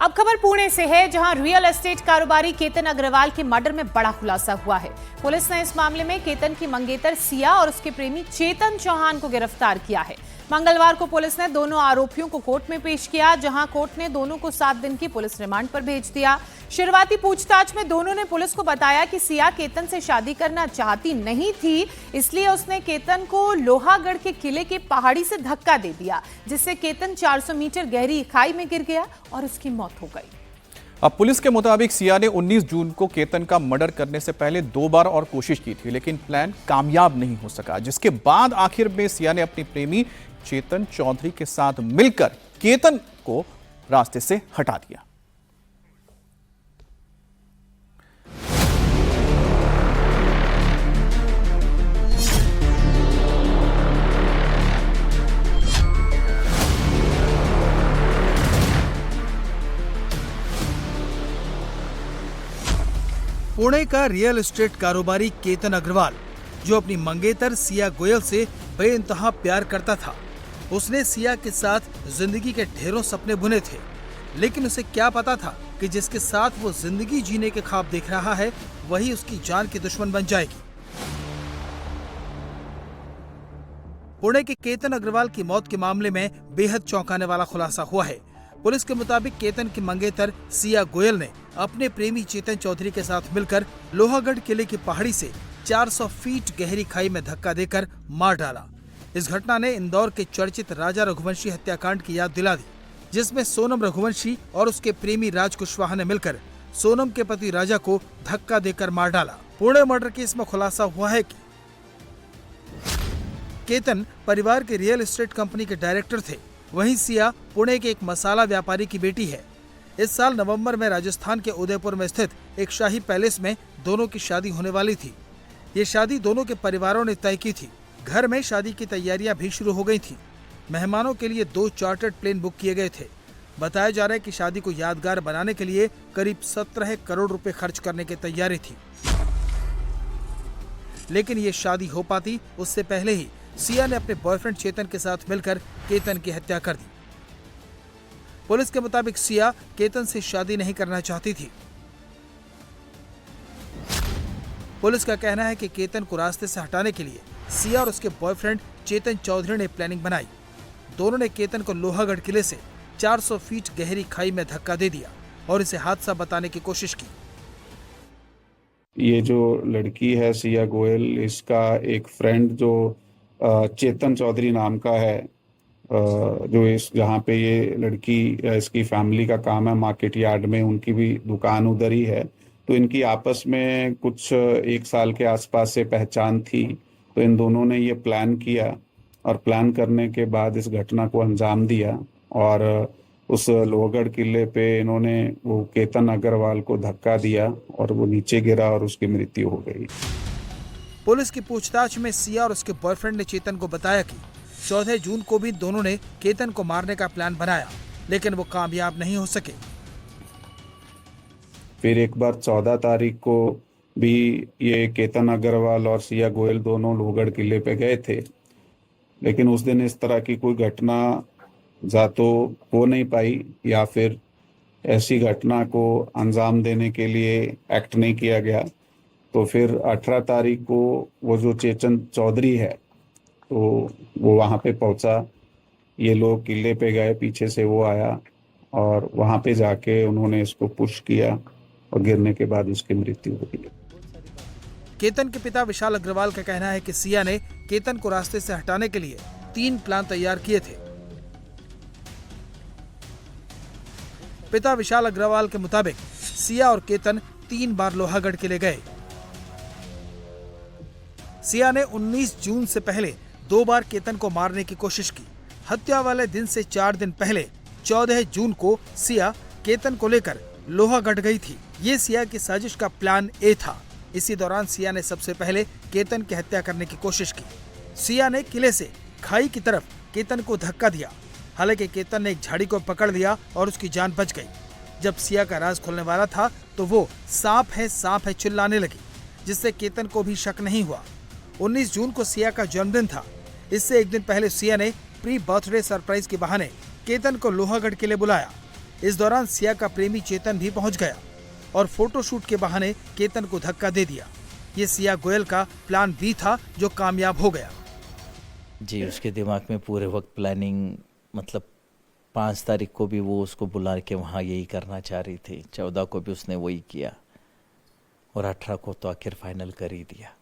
अब खबर पुणे से है, जहां रियल एस्टेट कारोबारी केतन अग्रवाल के मर्डर में बड़ा खुलासा हुआ है। पुलिस ने इस मामले में केतन की मंगेतर सिया और उसके प्रेमी चेतन चौहान को गिरफ्तार किया है। मंगलवार को पुलिस ने दोनों आरोपियों को कोर्ट में पेश किया, जहां कोर्ट ने दोनों को 7 दिन की पुलिस रिमांड पर भेज दिया। शुरुआती पूछताछ में दोनों ने पुलिस को बताया कि सिया केतन से शादी करना चाहती नहीं थी, इसलिए उसने केतन को लोहागढ़ के किले की पहाड़ी से धक्का दे दिया, जिससे केतन 400 मीटर गहरी खाई में गिर गया और उसकी मौत हो गई। अब पुलिस के मुताबिक सिया ने 19 जून को केतन का मर्डर करने से पहले 2 बार और कोशिश की थी, लेकिन प्लान कामयाब नहीं हो सका, जिसके बाद आखिर में सिया ने अपनी प्रेमी चेतन चौधरी के साथ मिलकर केतन को रास्ते से हटा दिया। पुणे का रियल एस्टेट कारोबारी केतन अग्रवाल, जो अपनी मंगेतर सिया गोयल से बेइंतहा प्यार करता था, उसने सिया के साथ जिंदगी के ढेरों सपने बुने थे, लेकिन उसे क्या पता था कि जिसके साथ वो जिंदगी जीने के ख्वाब देख रहा है, वही उसकी जान की दुश्मन बन जाएगी। पुणे के केतन अग्रवाल की मौत के मामले में बेहद चौंकाने वाला खुलासा हुआ है। पुलिस के मुताबिक केतन की मंगेतर सिया गोयल ने अपने प्रेमी चेतन चौधरी के साथ मिलकर लोहागढ़ किले की पहाड़ी से 400 फीट गहरी खाई में धक्का देकर मार डाला। इस घटना ने इंदौर के चर्चित राजा रघुवंशी हत्याकांड की याद दिला दी, जिसमें सोनम रघुवंशी और उसके प्रेमी राज कुशवाहा ने मिलकर सोनम के पति राजा को धक्का देकर मार डाला। पुणे मर्डर केस में खुलासा हुआ है कि केतन परिवार के रियल एस्टेट कंपनी के डायरेक्टर थे, वहीं सिया पुणे के एक मसाला व्यापारी की बेटी है। इस साल नवंबर में राजस्थान के उदयपुर में स्थित एक शाही पैलेस में दोनों की शादी होने वाली थी। ये शादी दोनों के परिवारों ने तय की थी। घर में शादी की तैयारियां भी शुरू हो गई थी। मेहमानों के लिए 2 चार्टर्ड प्लेन बुक किए गए थे। बताया जा रहा है कि शादी को यादगार बनाने के लिए करीब 17 करोड़ रुपए खर्च करने की तैयारी थी, लेकिन ये शादी हो पाती उससे पहले ही सिया ने अपने बॉयफ्रेंड चेतन के साथ मिलकर केतन की हत्या कर दी। पुलिस के मुताबिक सिया केतन से शादी नहीं करना चाहती थी। पुलिस का कहना है कि केतन को रास्ते से हटाने के लिए सिया और उसके बॉयफ्रेंड चेतन चौधरी ने प्लानिंग बनाई। दोनों ने केतन को लोहागढ़ किले से 400 फीट गहरी खाई में धक्का दे दिया और इसे हादसा बताने की कोशिश की। ये जो लड़की है सिया गोयल, इसका एक फ्रेंड जो चेतन चौधरी नाम का है, जो इस जहाँ पे ये लड़की इसकी फैमिली का काम है मार्केट यार्ड में, उनकी भी दुकान उधर ही है। तो इनकी आपस में कुछ 1 साल के आसपास से पहचान थी। तो इन दोनों ने ये प्लान किया और प्लान करने के बाद इस घटना को अंजाम दिया और उस लोहगढ़ किले पे इन्होंने वो केतन अग्रवाल को धक्का दिया और वो नीचे गिरा और उसकी मृत्यु हो गई। पुलिस की पूछताछ में सिया और उसके बॉयफ्रेंड ने चेतन को बताया कि 14 जून को भी दोनों ने केतन को मारने का प्लान बनाया, लेकिन वो कामयाब नहीं हो सके। फिर एक बार 14 तारीख को भी ये केतन अग्रवाल और सिया गोयल दोनों लोहगढ़ किले पे गए थे, लेकिन उस दिन इस तरह की कोई घटना या तो हो नहीं पाई या फिर ऐसी घटना को अंजाम देने के लिए एक्ट नहीं किया गया। तो फिर 18 तारीख को वो जो चेतन चौधरी है तो वो वहाँ पे पहुँचा। ये लोग किले पे गए, पीछे से वो आया और वहाँ पे जाके उन्होंने इसको पुश किया और गिरने के बाद उसकी मृत्यु हो गई। केतन के पिता विशाल अग्रवाल का कहना है कि सिया ने केतन को रास्ते से हटाने के लिए 3 प्लान तैयार किए थे। पिता विशाल अग्रवाल के मुताबिक सिया और केतन 3 बार लोहागढ़ किले गए। सिया ने 19 जून से पहले 2 बार केतन को मारने की कोशिश की। हत्या वाले दिन से 4 दिन पहले 14 जून को सिया केतन को लेकर लोहागढ़ गई थी। ये सिया की साजिश का प्लान ए था। इसी दौरान सिया ने सबसे पहले केतन की हत्या करने की कोशिश की। सिया ने किले से खाई की तरफ केतन को धक्का दिया। हालांकि केतन ने एक झाड़ी को पकड़ लिया और उसकी जान बच गई। जब सिया का राज खुलने वाला था तो वो सांप है चिल्लाने लगी, जिससे केतन को भी शक नहीं हुआ। 19 जून को सिया का जन्मदिन था। इससे एक दिन पहले सिया ने प्री बर्थडे सरप्राइज के बहाने केतन को लोहागढ़ के लिए बुलाया। इस दौरान सिया का प्रेमी चेतन भी पहुंच गया और फोटोशूट के बहाने केतन को धक्का दे दिया। ये सिया गोयल का प्लान बी था जो कामयाब हो गया। जी, उसके दिमाग में पूरे वक्त प्लानिंग, मतलब 5 तारीख को भी वो उसको बुला के वहाँ यही करना चाह रही थी, 14 को भी उसने वही किया और 18 को तो आखिर फाइनल कर ही दिया।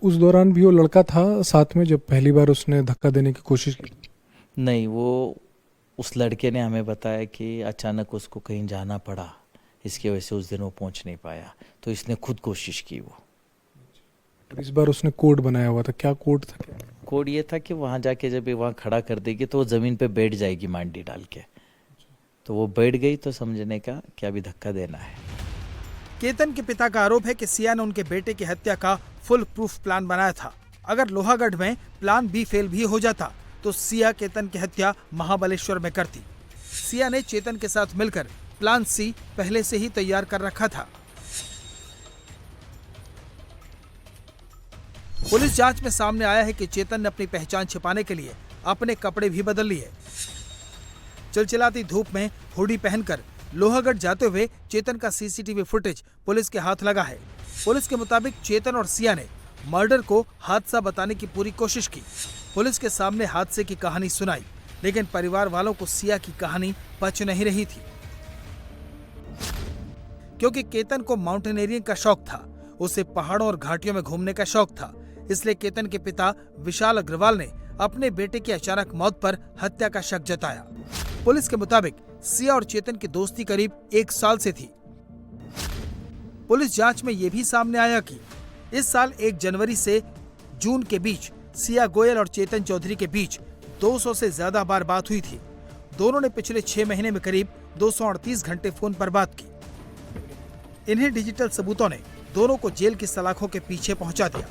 उस दौरान भी वो लड़का था साथ में जब पहली बार उसने धक्का देने की कोशिश की? नहीं, वो उस लड़के ने हमें बताया कि अचानक उसको कहीं जाना पड़ा, इसकी वजह से उस दिन वो पहुंच नहीं पाया, तो इसने खुद कोशिश की। वो इस बार उसने कोड बनाया हुआ था, क्या कोड था? क्या कोड ये था कि वहाँ जाके जब वहाँ खड़ा कर देगी तो वो ज़मीन पे बैठ जाएगी मांडी डाल के, तो वो बैठ गई तो समझने का कि अभी धक्का देना है। केतन के पिता का आरोप है कि सिया ने उनके बेटे की हत्या का फुल प्रूफ प्लान बनाया था। अगर लोहागढ़ में प्लान बी फेल भी हो जाता तो सिया केतन की हत्या महाबलेश्वर में करती। सिया ने चेतन के साथ मिलकर प्लान सी पहले से ही तैयार कर रखा था। पुलिस जांच में सामने आया है कि चेतन ने अपनी पहचान छिपाने के लिए अपने कपड़े भी बदल लिए। चिलचिलाती धूप में हुडी पहनकर लोहागढ़ जाते हुए चेतन का सीसीटीवी फुटेज पुलिस के हाथ लगा है। पुलिस के मुताबिक चेतन और सिया ने मर्डर को हादसा बताने की पूरी कोशिश की। पुलिस के सामने हादसे की कहानी सुनाई, लेकिन परिवार वालों को सिया की कहानी पच नहीं रही थी। क्योंकि केतन को माउंटेनियरिंग का शौक था, उसे पहाड़ों और घाटियों में घूमने का शौक था, इसलिए केतन के पिता विशाल अग्रवाल ने अपने बेटे की अचानक मौत पर हत्या का शक जताया। पुलिस के मुताबिक सिया और चेतन की दोस्ती करीब 1 साल से थी। पुलिस जांच में यह भी सामने आया कि इस साल 1 जनवरी से जून के बीच सिया गोयल और चेतन चौधरी के बीच 200 से ज्यादा बार बात हुई थी। दोनों ने पिछले 6 महीने में करीब 238 घंटे फोन पर बात की। इन्हीं डिजिटल सबूतों ने दोनों को जेल की सलाखों के पीछे पहुंचा दिया।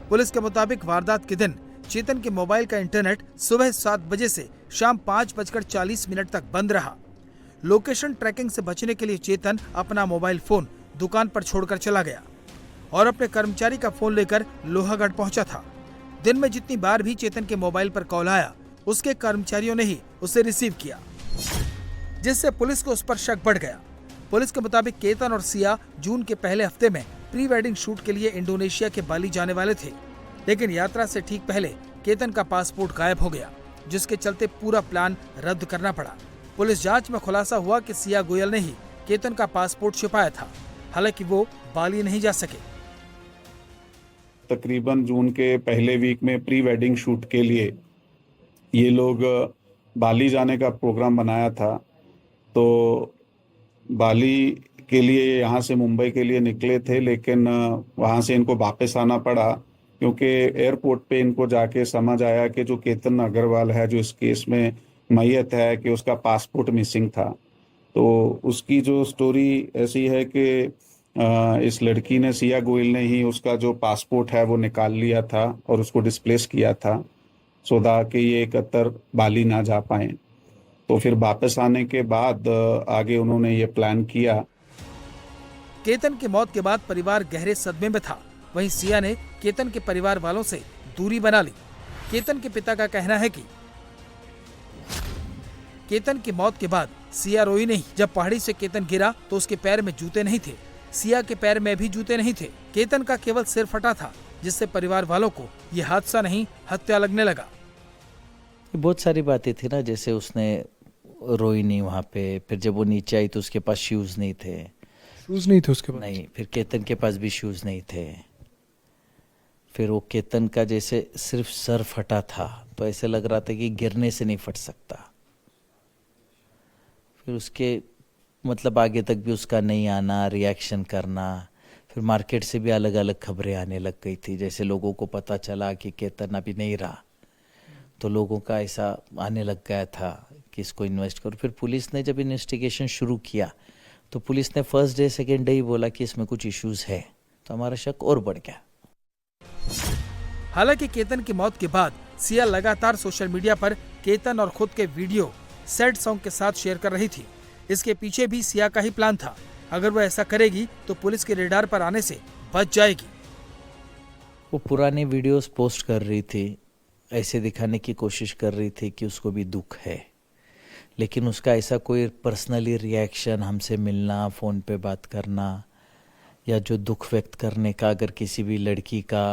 पुलिस के मुताबिक वारदात के दिन चेतन के मोबाइल का इंटरनेट सुबह 7 बजे से शाम 5:40 तक बंद रहा। लोकेशन ट्रैकिंग से बचने के लिए चेतन अपना मोबाइल फोन दुकान पर छोड़कर चला गया और अपने कर्मचारी का फोन लेकर लोहागढ़ पहुंचा था। दिन में जितनी बार भी चेतन के मोबाइल पर कॉल आया, उसके कर्मचारियों ने ही उसे रिसीव किया, जिससे पुलिस को उस पर शक बढ़ गया। पुलिस के मुताबिक केतन और सिया जून के पहले हफ्ते में प्री वेडिंग शूट के लिए इंडोनेशिया के बाली जाने वाले थे, लेकिन यात्रा से ठीक पहले केतन का पासपोर्ट गायब हो गया, जिसके चलते पूरा प्लान रद्द करना पड़ा। पुलिस जांच में खुलासा हुआ कि सिया गोयल ने ही केतन का पासपोर्ट छिपाया था, हालांकि वो बाली नहीं जा सके। तकरीबन जून के पहले वीक में प्री वेडिंग शूट के लिए ये लोग बाली जाने का प्रोग्राम बनाया था। तो बाली के लिए यहाँ से मुंबई के लिए निकले थे, लेकिन वहाँ से इनको वापस आना पड़ा क्योंकि एयरपोर्ट पे इनको जाके समझ आया कि जो केतन अग्रवाल है, जो इस केस में मैयत है, कि उसका पासपोर्ट मिसिंग था। तो उसकी जो स्टोरी ऐसी है कि इस लड़की ने, सिया गोयल ने ही उसका जो पासपोर्ट है वो निकाल लिया था और उसको डिस्प्लेस किया था सोदा कि ये कतर बाली ना जा पाए। तो फिर वापस आने के बाद आगे उन्होंने ये प्लान किया। केतन की मौत के बाद परिवार गहरे सदमे में था। वहीं सिया ने केतन के परिवार वालों से दूरी बना ली। केतन के पिता का कहना है कि केतन की मौत के बाद सिया रोई नहीं। जब पहाड़ी से केतन गिरा तो उसके पैर में जूते नहीं थे, सिया के पैर में भी जूते नहीं थे। केतन का केवल सिर फटा था, जिससे परिवार वालों को यह हादसा नहीं हत्या लगने लगा। बहुत सारी बातें थी ना, जैसे उसने रोई नहीं वहाँ पे, फिर जब वो नीचे आई तो उसके पास शूज नहीं थे। शूज नहीं थे उसके पास? नहीं, फिर केतन के पास भी शूज नहीं थे। फिर वो केतन का जैसे सिर्फ सर फटा था, तो ऐसे लग रहा था कि गिरने से नहीं फट सकता। फिर उसके मतलब आगे तक भी उसका नहीं आना, रिएक्शन करना। फिर मार्केट से भी अलग अलग खबरें आने लग गई थी, जैसे लोगों को पता चला कि केतन अभी नहीं रहा, तो लोगों का ऐसा आने लग गया था कि इसको इन्वेस्ट करो। फिर पुलिस ने जब इन्वेस्टिगेशन शुरू किया तो पुलिस ने फर्स्ट डे सेकेंड डे ही बोला कि इसमें कुछ इश्यूज है, तो हमारा शक और बढ़ गया। हालांकि केतन की मौत के बाद सिया लगातार सोशल मीडिया पर केतन और खुद के वीडियो सैड सॉन्ग के साथ शेयर कर रही थी। इसके पीछे भी सिया का ही प्लान था। अगर वो ऐसा करेगी तो पुलिस के रेडार पर आने से बच जाएगी। वो पुरानी वीडियोस पोस्ट कर रही थी ऐसे दिखाने की कोशिश कर रही थी कि उसको भी दुख है, लेकिन उसका ऐसा कोई पर्सनली रिएक्शन, हमसे मिलना, फ़ोन पे बात करना या जो दुख व्यक्त करने का, अगर किसी भी लड़की का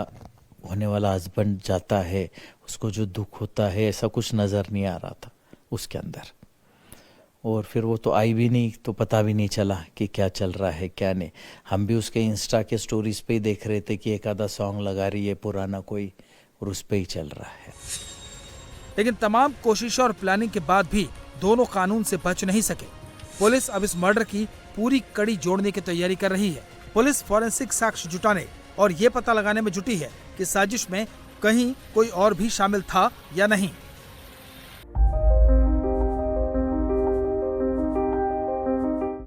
होने वाला हस्बैंड जाता है उसको जो दुख होता है, ऐसा कुछ नज़र नहीं आ रहा था उसके अंदर। और फिर वो तो आई भी नहीं, तो पता भी नहीं चला कि क्या चल रहा है क्या नहीं। हम भी उसके इंस्टा के स्टोरीज पे ही देख रहे थे कि एक आधा सॉन्ग लगा रही है पुराना कोई, और उस पे ही चल रहा है। लेकिन तमाम कोशिशों और प्लानिंग के बाद भी दोनों कानून से बच नहीं सके। पुलिस अब इस मर्डर की पूरी कड़ी जोड़ने की तैयारी कर रही है। पुलिस फॉरेंसिक साक्ष्य जुटाने और ये पता लगाने में जुटी है कि साजिश में कहीं कोई और भी शामिल था या नहीं।